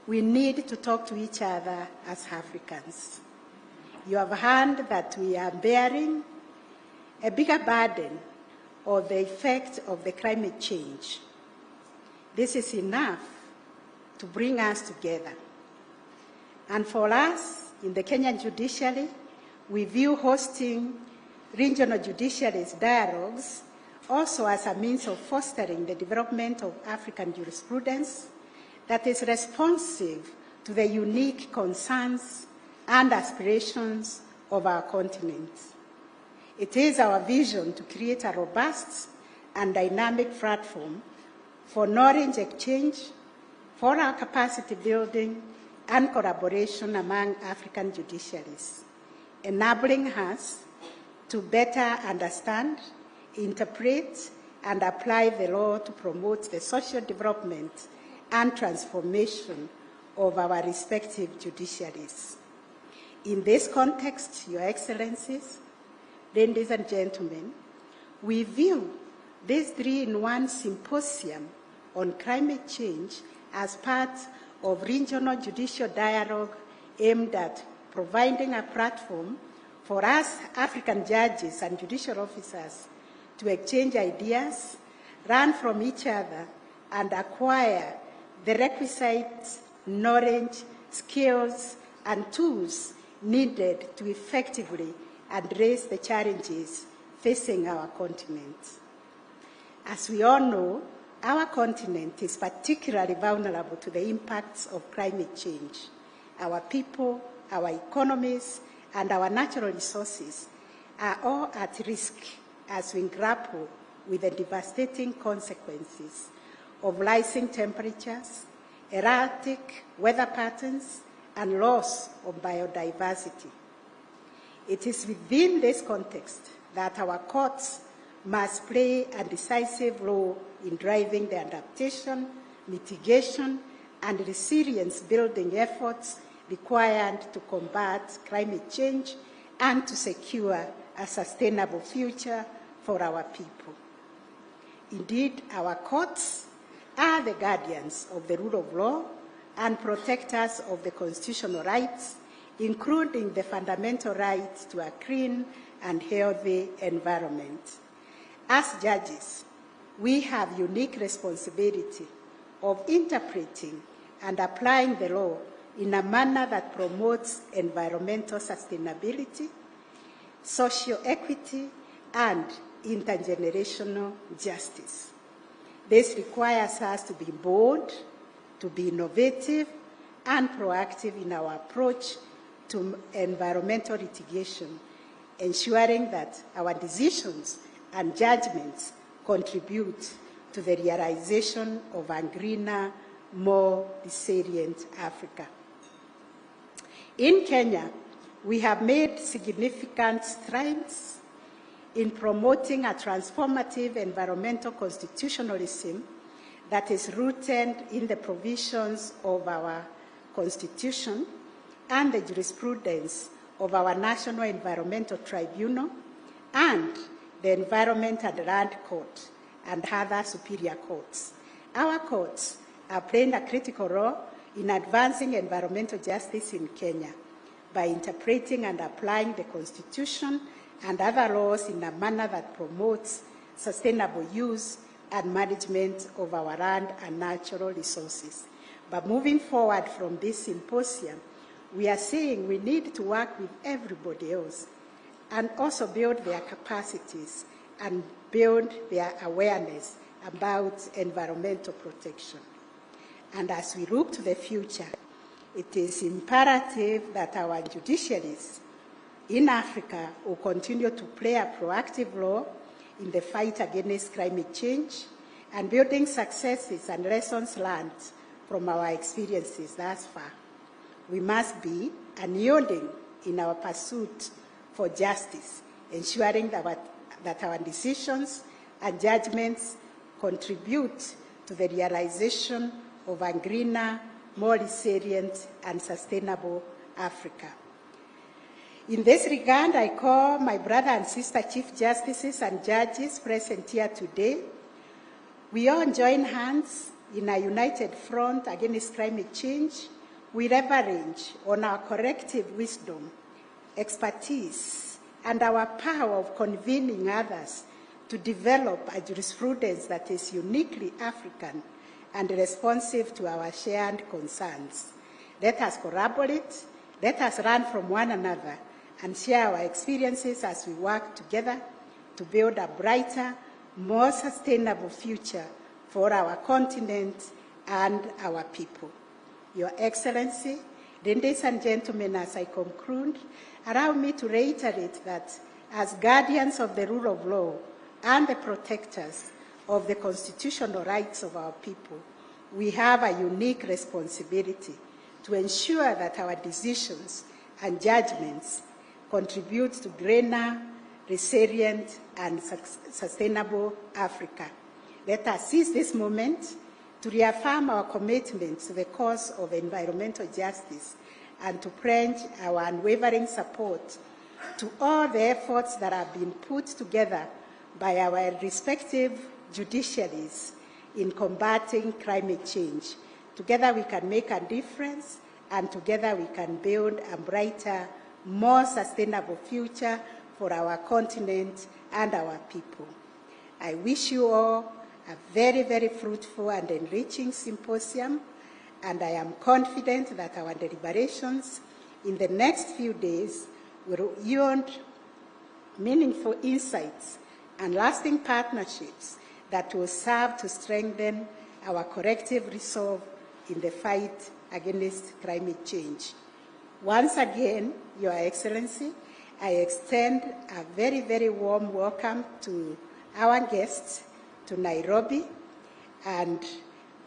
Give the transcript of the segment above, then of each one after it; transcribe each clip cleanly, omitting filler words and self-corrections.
we need to talk to each other as Africans. You have heard that we are bearing a bigger burden of the effect of the climate change. This is enough to bring us together. And for us, in the Kenyan judiciary, we view hosting regional judiciaries dialogues also as a means of fostering the development of African jurisprudence that is responsive to the unique concerns and aspirations of our continent. It is our vision to create a robust and dynamic platform for knowledge exchange, for our capacity building, and collaboration among African judiciaries, enabling us to better understand, interpret, and apply the law to promote the social development and transformation of our respective judiciaries. In this context, Your Excellencies, ladies and gentlemen, we view this 3-in-1 symposium on climate change as part of regional judicial dialogue aimed at providing a platform for us African judges and judicial officers to exchange ideas, learn from each other, and acquire the requisite knowledge, skills, and tools needed to effectively address the challenges facing our continent. As we all know, our continent is particularly vulnerable to the impacts of climate change. Our people, our economies, and our natural resources are all at risk as we grapple with the devastating consequences of rising temperatures, erratic weather patterns, and loss of biodiversity. It is within this context that our courts must play a decisive role in driving the adaptation, mitigation, and resilience-building efforts required to combat climate change and to secure a sustainable future for our people. Indeed, our courts are the guardians of the rule of law and protectors of the constitutional rights, including the fundamental right to a clean and healthy environment. As judges, we have unique responsibility of interpreting and applying the law in a manner that promotes environmental sustainability, social equity, and intergenerational justice. This requires us to be bold, to be innovative, and proactive in our approach to environmental litigation, ensuring that our decisions and judgments contribute to the realization of a greener, more resilient Africa. In Kenya, we have made significant strides in promoting a transformative environmental constitutionalism that is rooted in the provisions of our Constitution and the jurisprudence of our National Environmental Tribunal and the Environment and Land Court and other superior courts. Our courts are playing a critical role in advancing environmental justice in Kenya by interpreting and applying the Constitution and other laws in a manner that promotes sustainable use and management of our land and natural resources. But moving forward from this symposium, we are saying we need to work with everybody else and also build their capacities and build their awareness about environmental protection. And as we look to the future, it is imperative that our judiciaries in Africa will continue to play a proactive role in the fight against climate change and building successes and lessons learned from our experiences thus far. We must be unyielding in our pursuit for justice, ensuring that our decisions and judgments contribute to the realization of a greener, more resilient, and sustainable Africa. In this regard, I call my brother and sister Chief Justices and judges present here today. We all join hands in a united front against climate change, we leverage on our collective wisdom, expertise, and our power of convening others to develop a jurisprudence that is uniquely African and responsive to our shared concerns. Let us collaborate, let us learn from one another, and share our experiences as we work together to build a brighter, more sustainable future for our continent and our people. Your Excellency, ladies and gentlemen, as I conclude, allow me to reiterate that as guardians of the rule of law and the protectors of the constitutional rights of our people, we have a unique responsibility to ensure that our decisions and judgments contribute to greener, resilient, and sustainable Africa. Let us seize this moment to reaffirm our commitment to the cause of environmental justice and to pledge our unwavering support to all the efforts that have been put together by our respective judiciaries in combating climate change. Together we can make a difference, and together we can build a brighter, more sustainable future for our continent and our people. I wish you all a very, very fruitful and enriching symposium, and I am confident that our deliberations in the next few days will yield meaningful insights and lasting partnerships that will serve to strengthen our collective resolve in the fight against climate change. Once again, Your Excellency, I extend a very, very warm welcome to our guests to Nairobi, and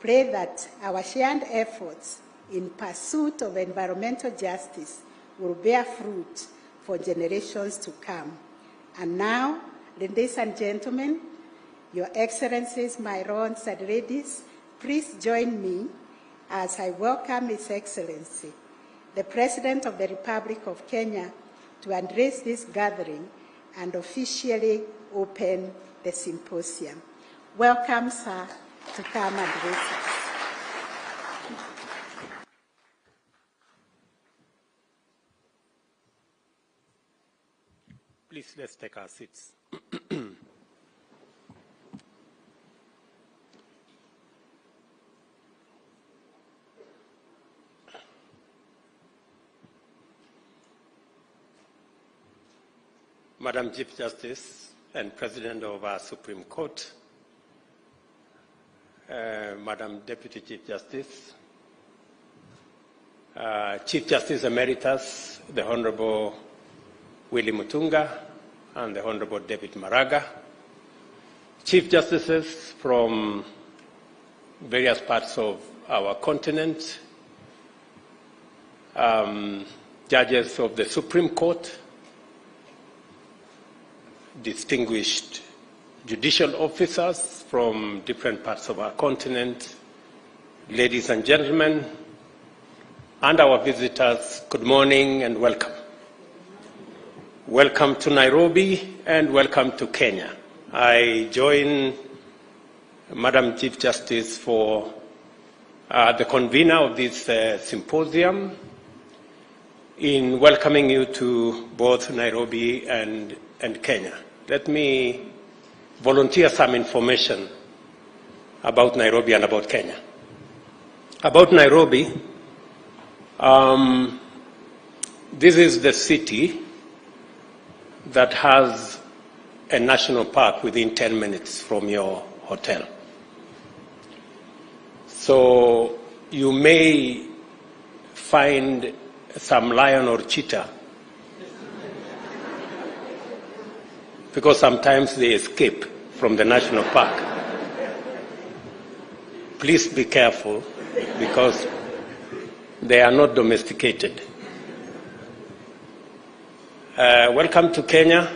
pray that our shared efforts in pursuit of environmental justice will bear fruit for generations to come. And now, ladies and gentlemen, Your Excellencies, my lords and ladies, please join me as I welcome His Excellency, the President of the Republic of Kenya, to address this gathering and officially open the symposium. Welcome, sir, to come and address us. Please, let's take our seats. Madam Chief Justice and President of our Supreme Court, Madam Deputy Chief Justice, Chief Justice Emeritus, the Honorable Willie Mutunga, and the Honorable David Maraga, Chief Justices from various parts of our continent, judges of the Supreme Court, distinguished judicial officers from different parts of our continent, ladies and gentlemen, and our visitors, good morning and welcome. Welcome to Nairobi and welcome to Kenya. I join Madam Chief Justice for the convener of this symposium in welcoming you to both Nairobi and Kenya. Let me volunteer some information about Nairobi and about Kenya. About Nairobi, this is the city that has a national park within 10 minutes from your hotel. So you may find some lion or cheetah, because sometimes they escape from the national park. Please be careful, because they are not domesticated. Welcome to Kenya.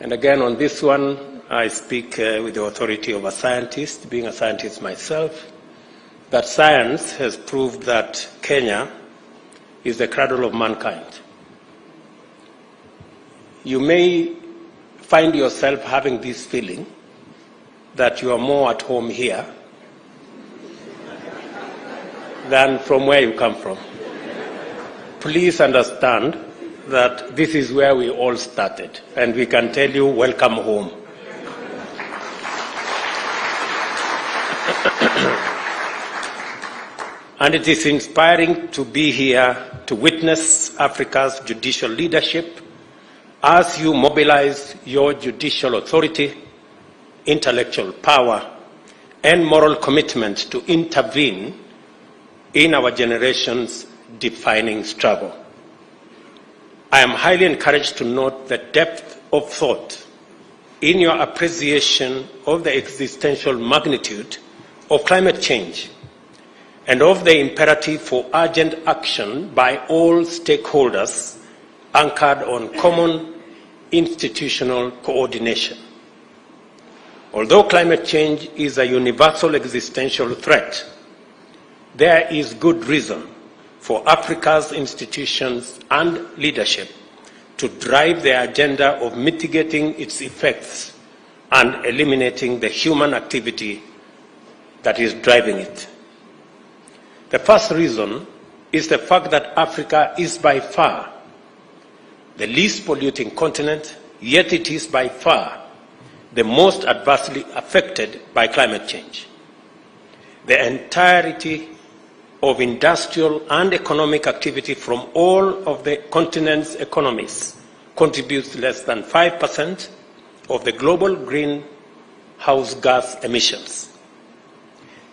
And again, on this one, I speak with the authority of a scientist, being a scientist myself, that science has proved that Kenya is the cradle of mankind. You may find yourself having this feeling that you are more at home here than from where you come from. Please understand that this is where we all started, and we can tell you, welcome home. And it is inspiring to be here to witness Africa's judicial leadership as you mobilize your judicial authority, intellectual power, and moral commitment to intervene in our generation's defining struggle. I am highly encouraged to note the depth of thought in your appreciation of the existential magnitude of climate change and of the imperative for urgent action by all stakeholders anchored on common institutional coordination. Although climate change is a universal existential threat, there is good reason for Africa's institutions and leadership to drive the agenda of mitigating its effects and eliminating the human activity that is driving it. The first reason is the fact that Africa is by far the least polluting continent, yet it is by far the most adversely affected by climate change. The entirety of industrial and economic activity from all of the continent's economies contributes less than 5% of the global greenhouse gas emissions.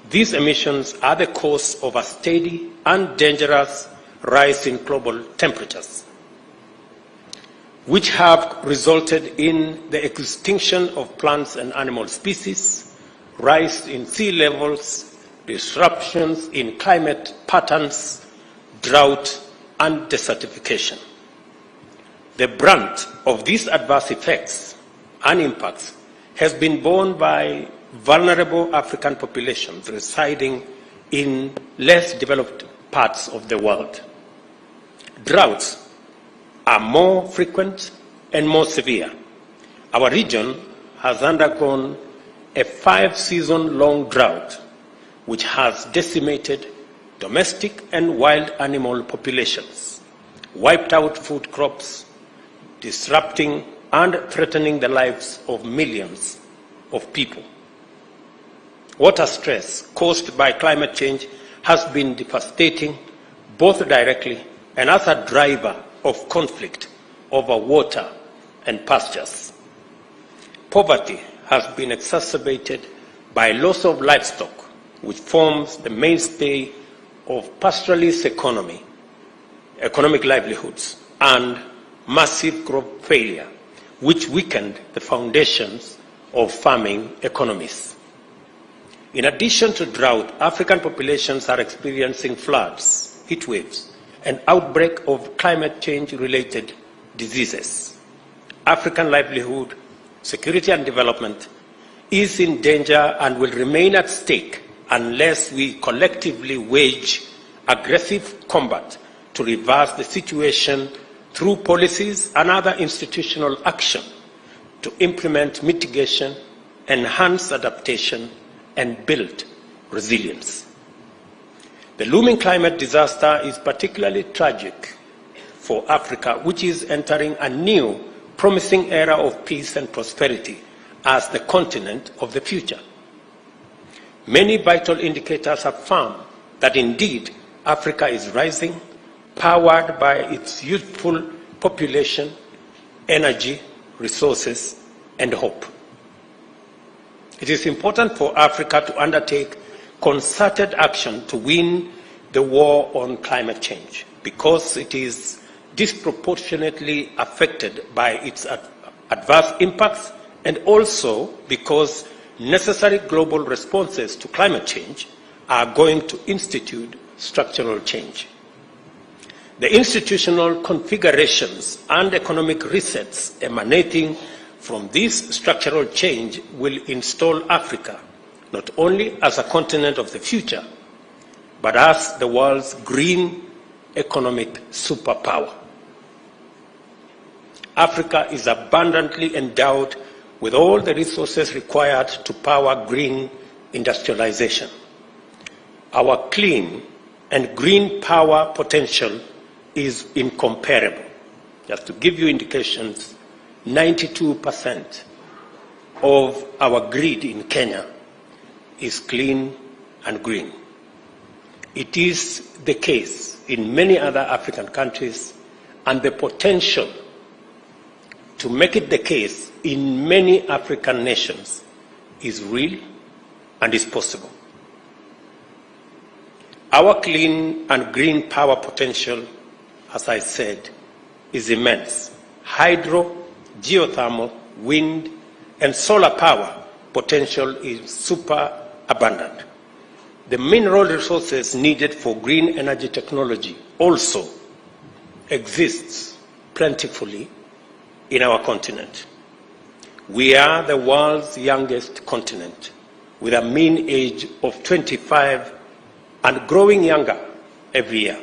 These emissions are the cause of a steady and dangerous rise in global temperatures, which have resulted in the extinction of plants and animal species, rise in sea levels, disruptions in climate patterns, drought, and desertification. The brunt of these adverse effects and impacts has been borne by vulnerable African populations residing in less developed parts of the world. Droughts are more frequent and more severe. Our region has undergone a 5-season-long drought, which has decimated domestic and wild animal populations, wiped out food crops, disrupting and threatening the lives of millions of people. Water stress caused by climate change has been devastating, both directly and as a driver of conflict over water and pastures. Poverty has been exacerbated by loss of livestock, which forms the mainstay of pastoralist economy, economic livelihoods, and massive crop failure, which weakened the foundations of farming economies. In addition to drought, African populations are experiencing floods, heat waves, and outbreak of climate change-related diseases. African livelihood, security, and development is in danger and will remain at stake unless we collectively wage aggressive combat to reverse the situation through policies and other institutional action to implement mitigation, enhance adaptation, and build resilience. The looming climate disaster is particularly tragic for Africa, which is entering a new, promising era of peace and prosperity as the continent of the future. Many vital indicators affirm that indeed Africa is rising, powered by its youthful population, energy, resources, and hope. It is important for Africa to undertake concerted action to win the war on climate change because it is disproportionately affected by its adverse impacts and also because necessary global responses to climate change are going to institute structural change. The institutional configurations and economic resets emanating from this structural change will install Africa not only as a continent of the future, but as the world's green economic superpower. Africa is abundantly endowed with all the resources required to power green industrialization. Our clean, and green power potential is incomparable. Just to give you indications, 92% of our grid in Kenya is clean and green. It is the case in many other African countries, and the potential to make it the case in many African nations is real and is possible. Our clean and green power potential, as I said, is immense. Hydro, geothermal, wind, and solar power potential is super abundant. The mineral resources needed for green energy technology also exists plentifully in our continent. We are the world's youngest continent, with a mean age of 25 and growing younger every year.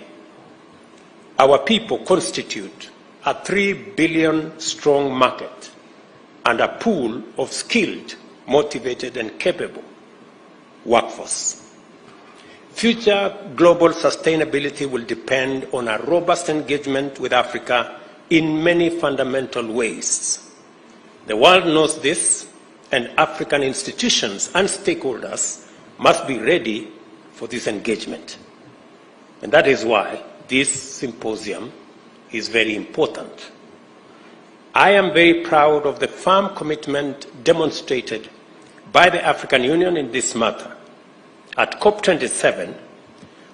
Our people constitute a 3 billion strong market and a pool of skilled, motivated, and capable workforce. Future global sustainability will depend on a robust engagement with Africa in many fundamental ways. The world knows this, and African institutions and stakeholders must be ready for this engagement. And that is why this symposium is very important. I am very proud of the firm commitment demonstrated by the African Union in this matter. At COP27,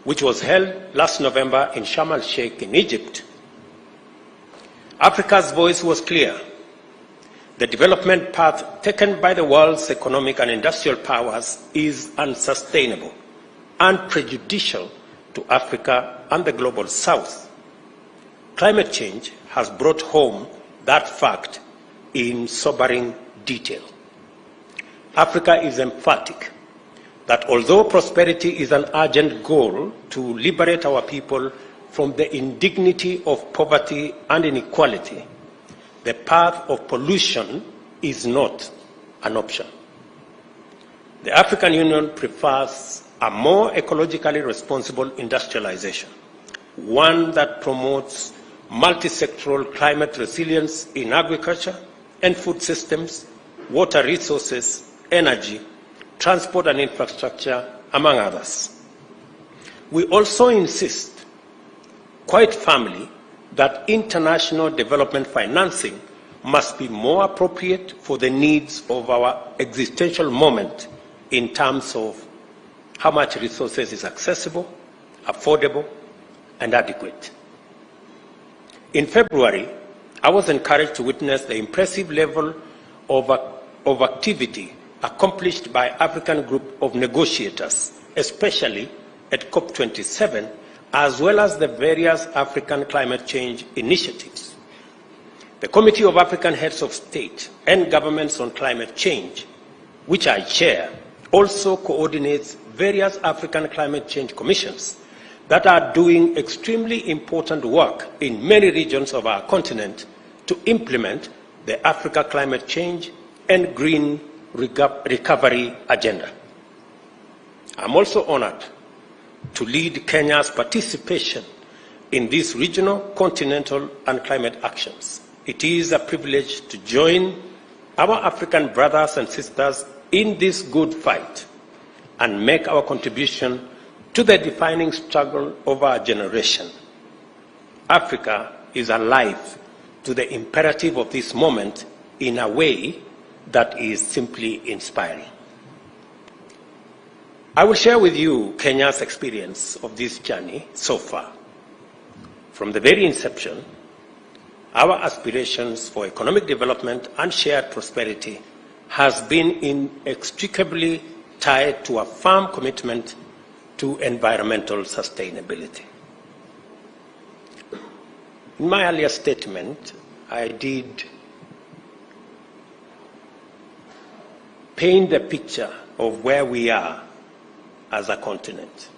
which was held last November in Sharm el-Sheikh in Egypt, Africa's voice was clear. The development path taken by the world's economic and industrial powers is unsustainable and prejudicial to Africa and the global South. Climate change has brought home that fact in sobering detail. Africa is emphatic that although prosperity is an urgent goal to liberate our people from the indignity of poverty and inequality, the path of pollution is not an option. The African Union prefers a more ecologically responsible industrialization, one that promotes multi-sectoral climate resilience in agriculture and food systems, water resources, energy, transport and infrastructure, among others. We also insist, quite firmly, that international development financing must be more appropriate for the needs of our existential moment in terms of how much resources is accessible, affordable, and adequate. In February, I was encouraged to witness the impressive level of activity accomplished by African group of negotiators, especially at COP27, as well as the various African climate change initiatives. The Committee of African Heads of State and Governments on Climate Change, which I chair, also coordinates various African climate change commissions that are doing extremely important work in many regions of our continent to implement the Africa climate change and green recovery agenda. I'm also honored to lead Kenya's participation in these regional, continental, and climate actions. It is a privilege to join our African brothers and sisters in this good fight and make our contribution to the defining struggle of our generation. Africa is alive to the imperative of this moment in a way that is simply inspiring. I will share with you Kenya's experience of this journey so far. From the very inception, our aspirations for economic development and shared prosperity has been inextricably tied to a firm commitment to environmental sustainability. In my earlier statement, I did paint the picture of where we are as a continent.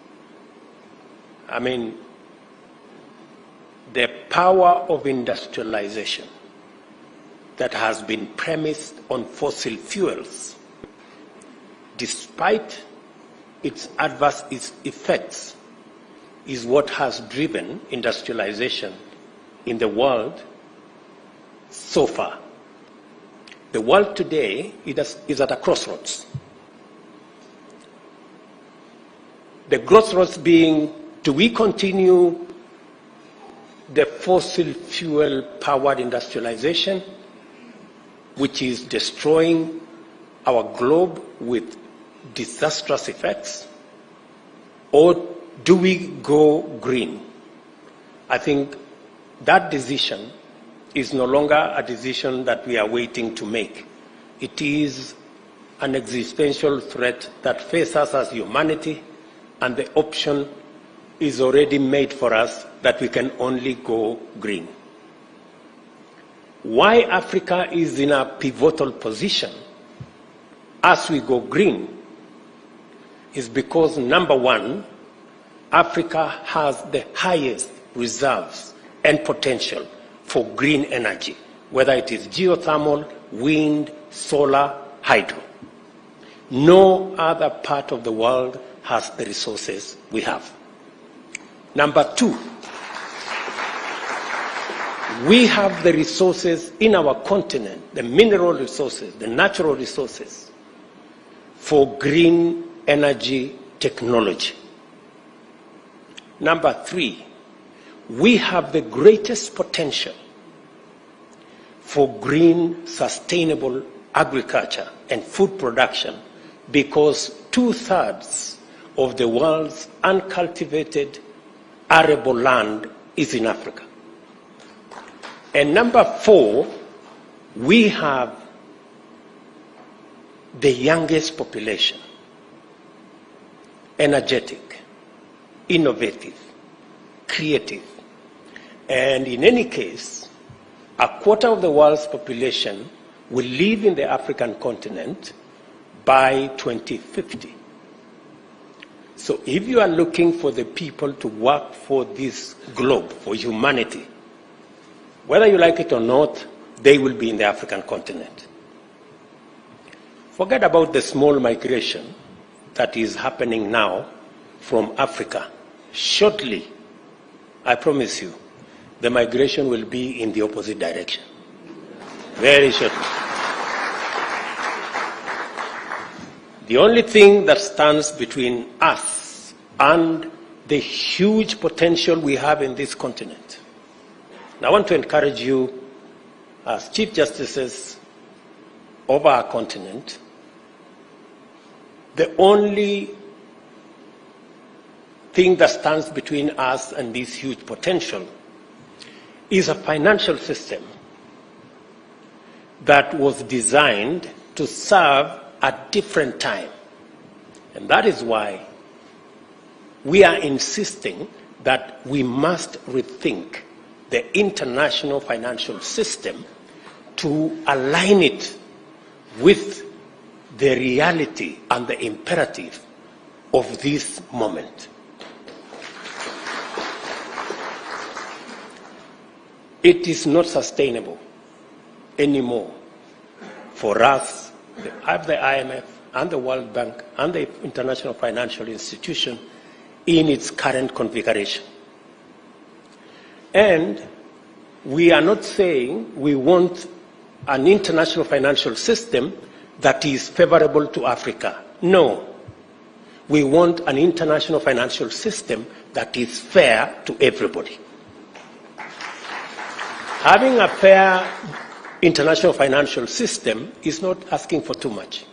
I mean, the power of industrialization that has been premised on fossil fuels, despite its adverse effects, is what has driven industrialization in the world so far. The world today is at a crossroads. The crossroads being, do we continue the fossil fuel powered industrialization, which is destroying our globe with disastrous effects, or do we go green? I think that decision is no longer a decision that we are waiting to make. It is an existential threat that faces us as humanity, and the option is already made for us that we can only go green. Why Africa is in a pivotal position as we go green is because, number one, Africa has the highest reserves and potential for green energy, whether it is geothermal, wind, solar, hydro. No other part of the world has the resources we have. Number two, we have the resources in our continent, the mineral resources, the natural resources, for green energy technology. Number three, we have the greatest potential for green, sustainable agriculture and food production, because 2/3 of the world's uncultivated arable land is in Africa. And number four, we have the youngest population, energetic, innovative, creative. And in any case, 1/4 of the world's population will live in the African continent by 2050. So if you are looking for the people to work for this globe, for humanity, whether you like it or not, they will be in the African continent. Forget about the small migration that is happening now from Africa. Shortly, I promise you, the migration will be in the opposite direction. Very shortly. The only thing that stands between us and the huge potential we have in this continent. And I want to encourage you, as Chief Justices of our continent, the only thing that stands between us and this huge potential is a financial system that was designed to serve a different time. And that is why we are insisting that we must rethink the international financial system to align it with the reality and the imperative of this moment. It is not sustainable anymore for us, the IMF and the World Bank and the International Financial Institution, in its current configuration. And we are not saying we want an international financial system that is favorable to Africa. No. We want an international financial system that is fair to everybody. Having a fair international financial system is not asking for too much.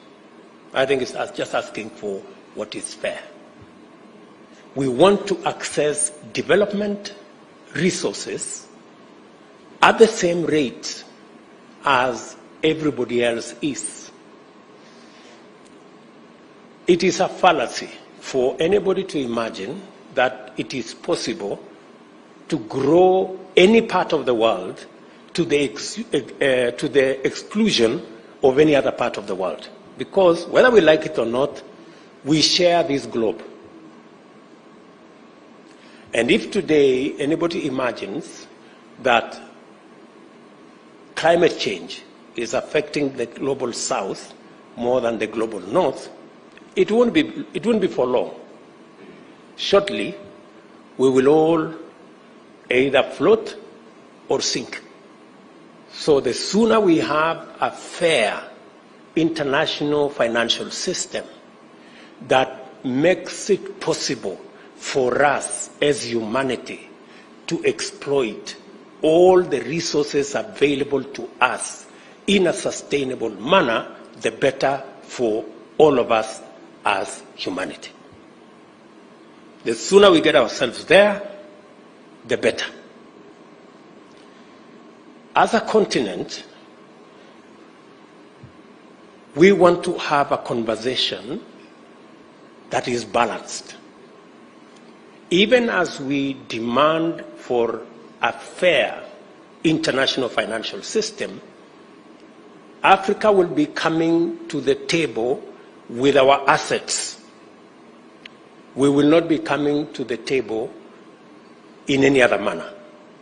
I think it's just asking for what is fair. We want to access development resources at the same rate as everybody else is. It is a fallacy for anybody to imagine that it is possible to grow any part of the world to the exclusion of any other part of the world. Because whether we like it or not, we share this globe. And if today anybody imagines that climate change is affecting the global south more than the global north, it won't be for long. Shortly, we will all either float or sink. So the sooner we have a fair international financial system that makes it possible for us as humanity to exploit all the resources available to us in a sustainable manner, the better for all of us as humanity. The sooner we get ourselves there, the better. As a continent, we want to have a conversation that is balanced. Even as we demand for a fair international financial system, Africa will be coming to the table with our assets. We will not be coming to the table in any other manner.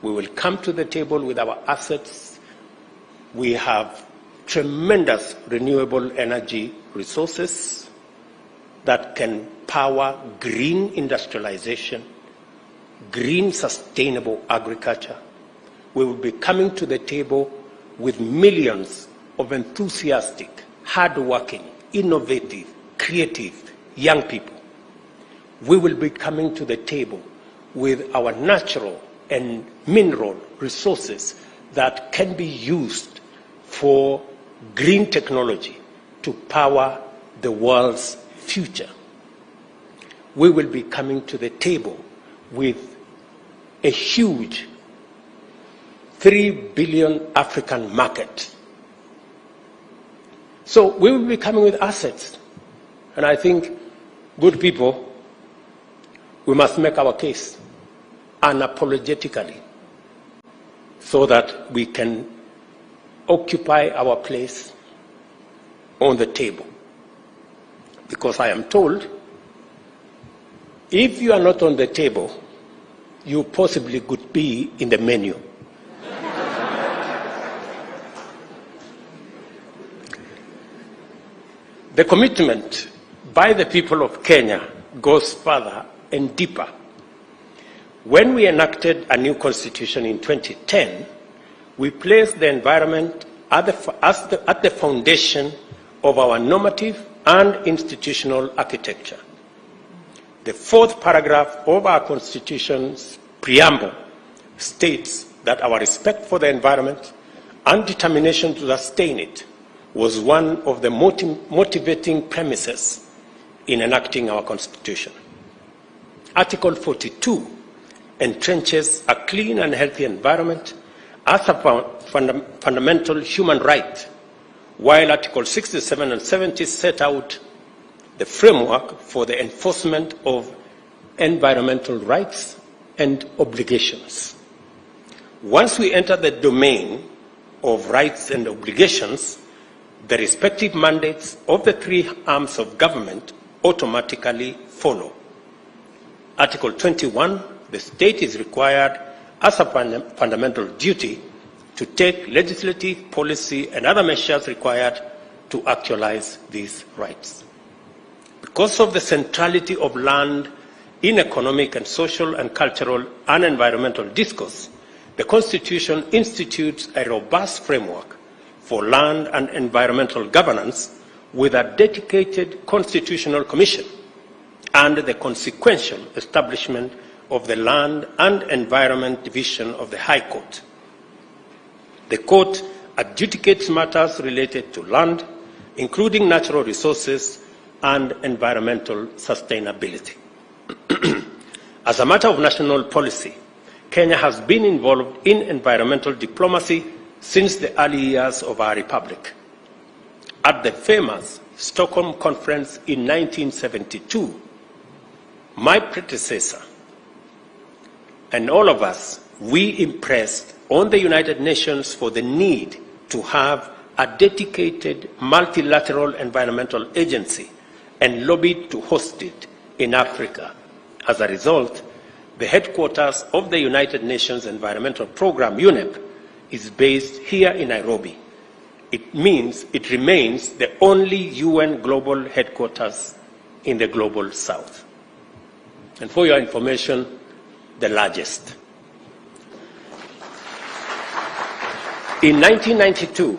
We will come to the table with our assets. We have tremendous renewable energy resources that can power green industrialization, green sustainable agriculture. We will be coming to the table with millions of enthusiastic, hardworking, innovative, creative young people. We will be coming to the table with our natural and mineral resources that can be used for green technology to power the world's future. We will be coming to the table with a huge 3 billion African market. So we will be coming with assets. And I think, good people, we must make our case unapologetically so that we can occupy our place on the table. Because I am told, if you are not on the table, you possibly could be in the menu. The commitment by the people of Kenya goes further and deeper. When we enacted a new constitution in 2010, we placed the environment at the foundation of our normative and institutional architecture. The fourth paragraph of our constitution's preamble states that our respect for the environment and determination to sustain it was one of the motivating premises in enacting our constitution. Article 42 entrenches a clean and healthy environment as a fundamental human right, while Article 67 and 70 set out the framework for the enforcement of environmental rights and obligations. Once we enter the domain of rights and obligations, the respective mandates of the three arms of government automatically follow. Article 21, the state is required as a fundamental duty to take legislative, policy, and other measures required to actualize these rights. Because of the centrality of land in economic and social and cultural and environmental discourse, the Constitution institutes a robust framework for land and environmental governance with a dedicated constitutional commission and the consequential establishment of the Land and Environment Division of the High Court. The court adjudicates matters related to land, including natural resources and environmental sustainability. As a matter of national policy, Kenya has been involved in environmental diplomacy since the early years of our republic. At the famous Stockholm Conference in 1972, my predecessor and all of us, we impressed on the United Nations for the need to have a dedicated multilateral environmental agency and lobbied to host it in Africa. As a result, the headquarters of the United Nations Environmental Programme, UNEP, is based here in Nairobi. It means it remains the only UN global headquarters in the global south. And for your information, the largest. In 1992,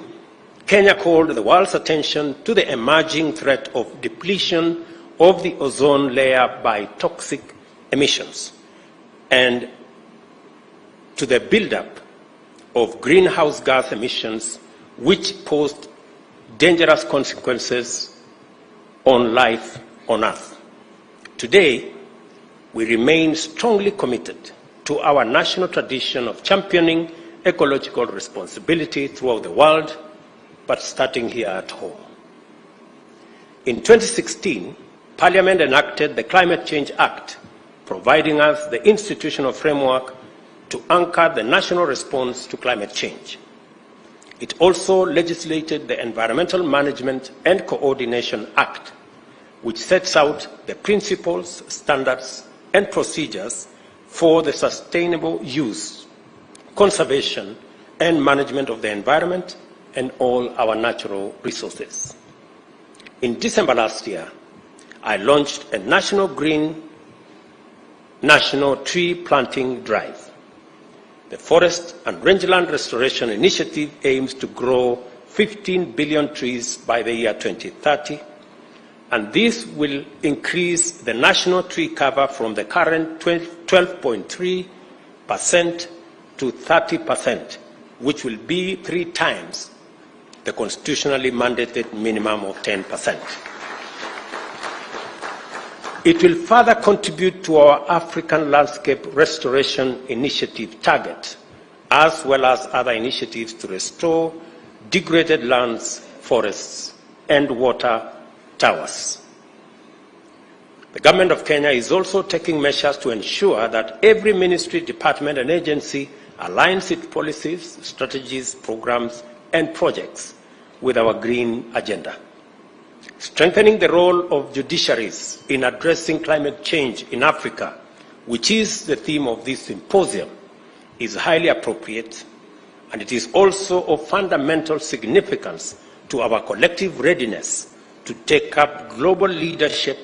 Kenya called the world's attention to the emerging threat of depletion of the ozone layer by toxic emissions and to the buildup of greenhouse gas emissions, which posed dangerous consequences on life on Earth. Today, we remain strongly committed to our national tradition of championing ecological responsibility throughout the world, but starting here at home. In 2016, Parliament enacted the Climate Change Act, providing us the institutional framework to anchor the national response to climate change. It also legislated the Environmental Management and Coordination Act, which sets out the principles, standards, and procedures for the sustainable use, conservation, and management of the environment and all our natural resources. In December last year, I launched a national tree planting drive. The Forest and Rangeland Restoration Initiative aims to grow 15 billion trees by the year 2030, and this will increase the national tree cover from the current 12.3% to 30%, which will be 3 times the constitutionally mandated minimum of 10%. It will further contribute to our African Landscape Restoration Initiative target, as well as other initiatives to restore degraded lands, forests, and water towers. The Government of Kenya is also taking measures to ensure that every ministry, department, and agency aligns its policies, strategies, programs, and projects with our green agenda. Strengthening the role of judiciaries in addressing climate change in Africa, which is the theme of this symposium, is highly appropriate, and it is also of fundamental significance to our collective readiness to take up global leadership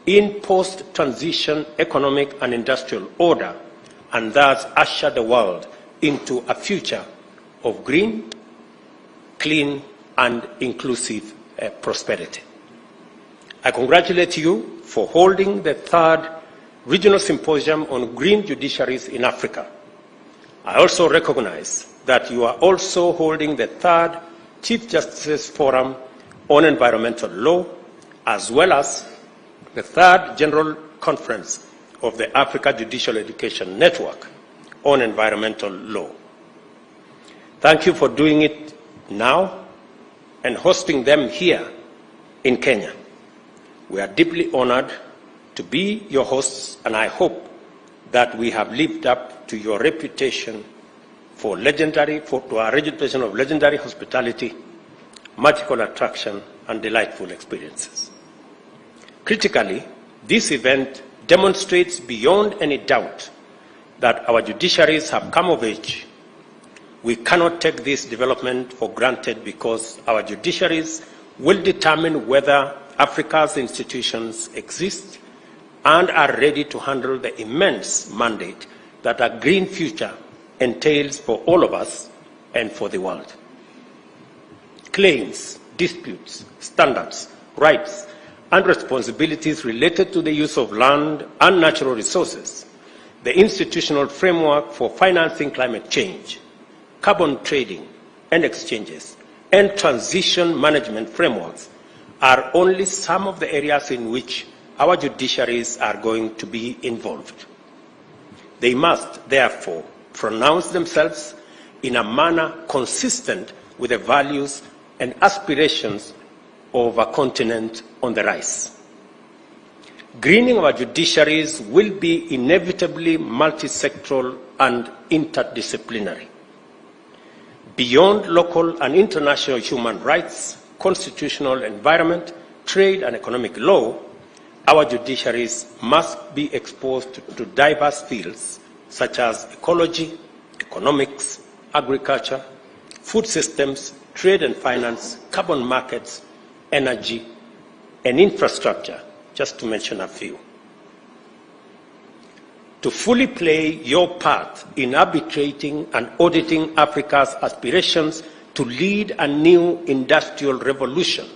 in post-transition economic and industrial order, and thus usher the world into a future of green, clean, and inclusive prosperity. I congratulate you for holding the 3rd Regional Symposium on Green Judiciaries in Africa. I also recognize that you are also holding the 3rd Chief Justices Forum on Environmental Law, as well as the 3rd General Conference of the Africa Judicial Education Network on Environmental Law. Thank you for doing it now and hosting them here in Kenya. We are deeply honored to be your hosts, and I hope that we have lived up to your reputation to our reputation of legendary hospitality, magical attraction, and delightful experiences. Critically, this event demonstrates beyond any doubt that our judiciaries have come of age. We cannot take this development for granted because our judiciaries will determine whether Africa's institutions exist and are ready to handle the immense mandate that a green future entails for all of us and for the world. Claims, disputes, standards, rights, and responsibilities related to the use of land and natural resources, the institutional framework for financing climate change, carbon trading and exchanges, and transition management frameworks are only some of the areas in which our judiciaries are going to be involved. They must, therefore, pronounce themselves in a manner consistent with the values and aspirations of a continent on the rise. Greening our judiciaries will be inevitably multi-sectoral and interdisciplinary. Beyond local and international human rights, constitutional, environment, trade, and economic law, our judiciaries must be exposed to diverse fields such as ecology, economics, agriculture, food systems, trade and finance, carbon markets, energy, and infrastructure, just to mention a few. to fully play your part in arbitrating and auditing Africa's aspirations to lead a new industrial revolution,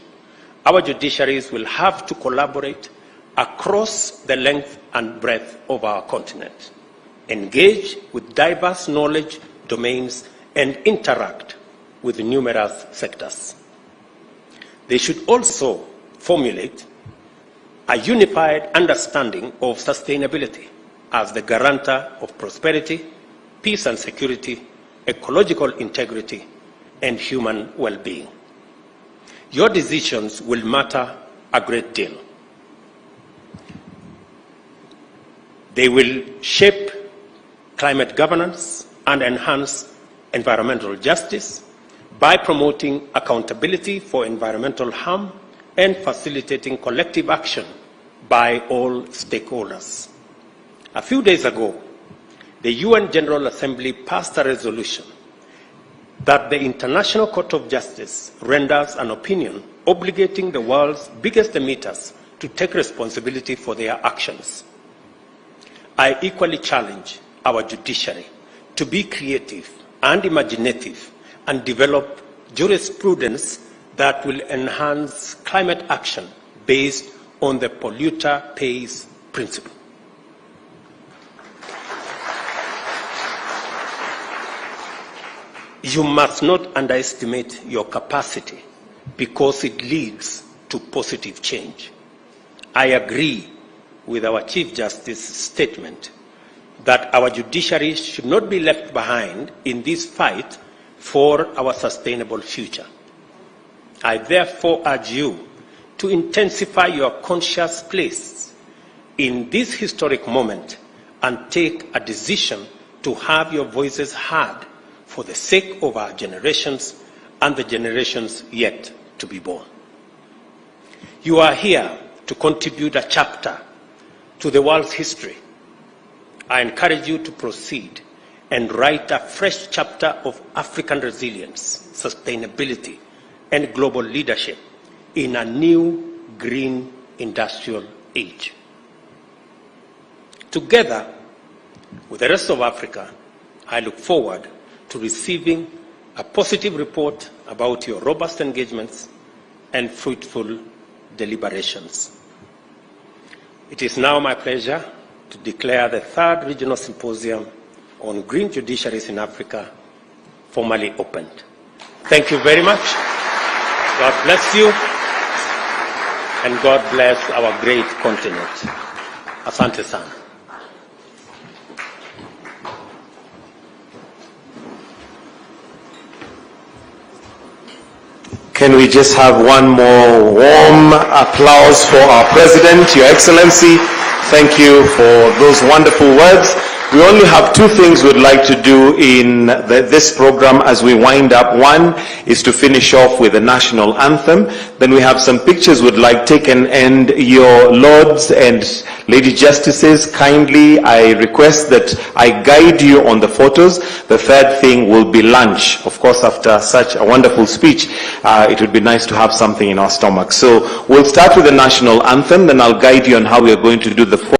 our judiciaries will have to collaborate across the length and breadth of our continent, engage with diverse knowledge domains, and interact with numerous sectors. They should also formulate a unified understanding of sustainability as the guarantor of prosperity, peace and security, ecological integrity, and human well-being. Your decisions will matter a great deal. They will shape climate governance and enhance environmental justice by promoting accountability for environmental harm and facilitating collective action by all stakeholders. A few days ago, the UN General Assembly passed a resolution that the International Court of Justice renders an opinion obligating the world's biggest emitters to take responsibility for their actions. I equally challenge our judiciary to be creative and imaginative and develop jurisprudence that will enhance climate action based on the polluter pays principle. You must not underestimate your capacity because it leads to positive change. I agree with our Chief Justice's statement that our judiciary should not be left behind in this fight for our sustainable future. I therefore urge you to intensify your conscious place in this historic moment and take a decision to have your voices heard for the sake of our generations and the generations yet to be born. You are here to contribute a chapter to the world's history. I encourage you to proceed and write a fresh chapter of African resilience, sustainability, and global leadership in a new green industrial age. Together with the rest of Africa, I look forward to receiving a positive report about your robust engagements and fruitful deliberations. It is now my pleasure to declare the third Regional Symposium on Green Judiciaries in Africa formally opened. Thank you very much. God bless you, and God bless our great continent. Asante sana. Can we just have one more warm applause for our President, Your Excellency? Thank you for those wonderful words. We only have two things we'd like to do in this program as we wind up. One is to finish off with the national anthem. Then we have some pictures we'd like taken, and your lords and lady justices, kindly I request that I guide you on the photos. The third thing will be lunch. Of course, after such a wonderful speech, it would be nice to have something in our stomach. So we'll start with the national anthem, then I'll guide you on how we are going to do the